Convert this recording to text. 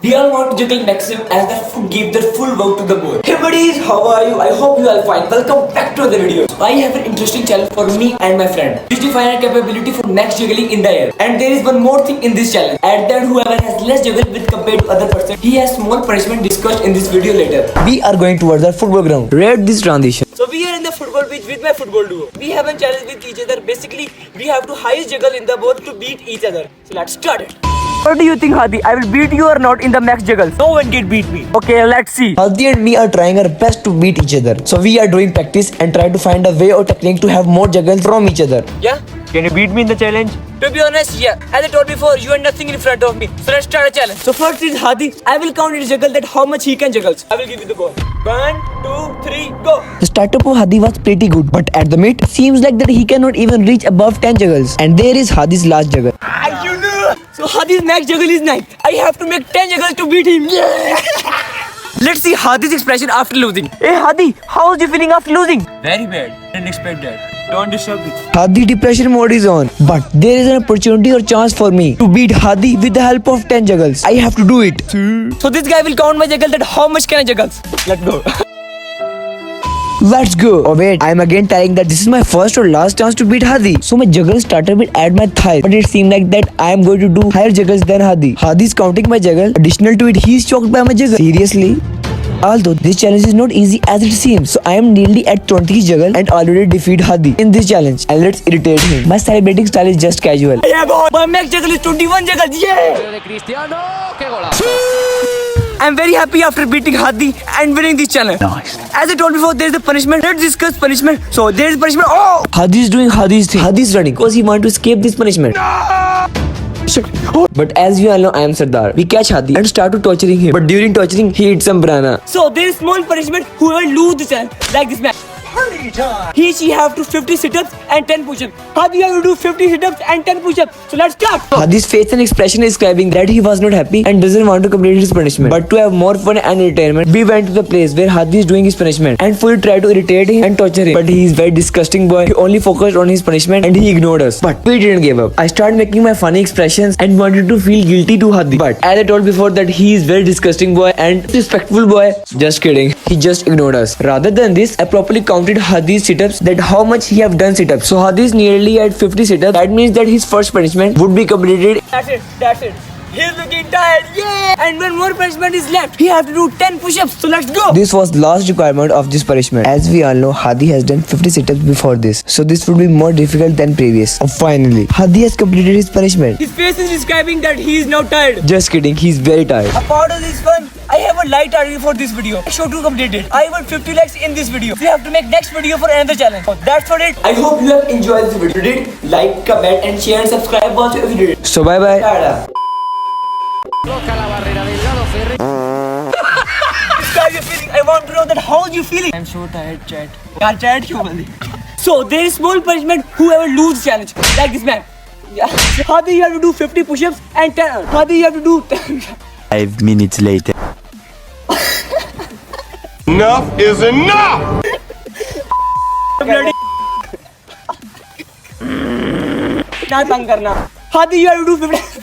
We all want to juggle maximum as their foot give their full work to the boy. Hey buddies, how are you? I hope you are fine. Welcome back to the video. I have an interesting challenge for me and my friend. Which define our capability for max juggling in the air. And there is one more thing in this challenge. At that whoever has less juggle with compared to other person, he has small punishment discussed in this video later. We are going towards our football ground. Rate this transition. So we are in the football pitch with my football duo. We have a challenge with each other. Basically, we have to highest juggle in the ball to beat each other. So let's start it. What do you think, Hadi? I will beat you or not in the max juggles? No one can beat me. Okay, let's see. Hadi and me are trying our best to beat each other. So we are doing practice and try to find a way or technique to have more juggles from each other. Yeah? Can you beat me in the challenge? To be honest, yeah. As I told before, you are nothing in front of me. So let's start a challenge. So first is Hadi. I will count his juggle that how much he can juggle. I will give you the ball. 1, 2, 3, go. The startup of Hadi was pretty good, but at the mid, it seems like that he cannot even reach above 10 juggles. And there is Hadi's last juggle. You know. So Hadi's max juggle is 9. I have to make 10 juggles to beat him. Yeah. Let's see Hadi's expression after losing. Hey Hadi, how are you feeling after losing? Very bad. Didn't expect that. Don't disturb me. Hadi depression mode is on, but there is an opportunity or chance for me to beat Hadi with the help of 10 juggles. I have to do it. So this guy will count my juggle that how much can I juggle. Let's go. Let's go. Oh wait, I am again telling that this is my first or last chance to beat Hadi. So my juggle started with add my thigh, but it seemed like that I am going to do higher juggles than Hadi. Hadi is counting my juggle. Additional to it, he is choked by my juggle. Seriously? Although this challenge is not easy as it seems, so I am nearly at 20 juggle and already defeat Hadi in this challenge. And let's irritate him. My celebrating style is just casual. Yeah, boy. My max juggle is 21 juggles. Yeah. I'm very happy after beating Hadi and winning this challenge. Nice. As I told before, there is a punishment. Let's discuss punishment. So there is punishment. Oh! Hadi is doing Hadi's thing. Hadi is running because he wants to escape this punishment. But as we all know, I am Sardar. We catch Hadi and start to torturing him. But during torturing, he eats some banana. So there is small punishment. Whoever lose the challenge, like this man. She have to 50 sit-ups and 10 push-ups. Hadi have to do 50 sit-ups and 10 push-ups. So let's start. Hadi's face and expression is describing that he was not happy and doesn't want to complete his punishment. But to have more fun and entertainment, we went to the place where Hadi is doing his punishment and fully tried to irritate him and torture him. But he is very disgusting boy. He only focused on his punishment and he ignored us. But we didn't give up. I started making my funny expressions and wanted to feel guilty to Hadi. But as I told before that he is very disgusting boy and disrespectful boy. Just kidding. He just ignored us. Rather than this, I properly counted Hadi's sit-ups that how much he have done sit-ups. So Hadi is nearly at 50 sit-ups. That means that his first punishment would be completed. That's it. That's it. He's looking tired. Yeah. And one more punishment is left. He have to do 10 push-ups. So let's go. This was last requirement of this punishment. As we all know, Hadi has done 50 sit-ups before this. So this would be more difficult than previous. Finally, Hadi has completed his punishment. His face is describing that he is now tired. Just kidding, he's very tired. Apart of this one, I have a light target for this video. I show to complete it. I want 50 likes in this video. We have to make next video for another challenge. So that's for it. I hope you have enjoyed this video. Did like, comment and share and subscribe also if you did. So bye bye. How are you feeling? I want to know that how are you feeling? I'm so tired, chat. Yeah, chat क्यों बंदी? So there is small punishment whoever lose challenge. Like this man. Yeah. Hadi you have to do 50 push-ups and 10. Hadi you have to do 10. 5 minutes later. Enough is enough! Bloody. ना तंग करना. Hadi you have to do 50.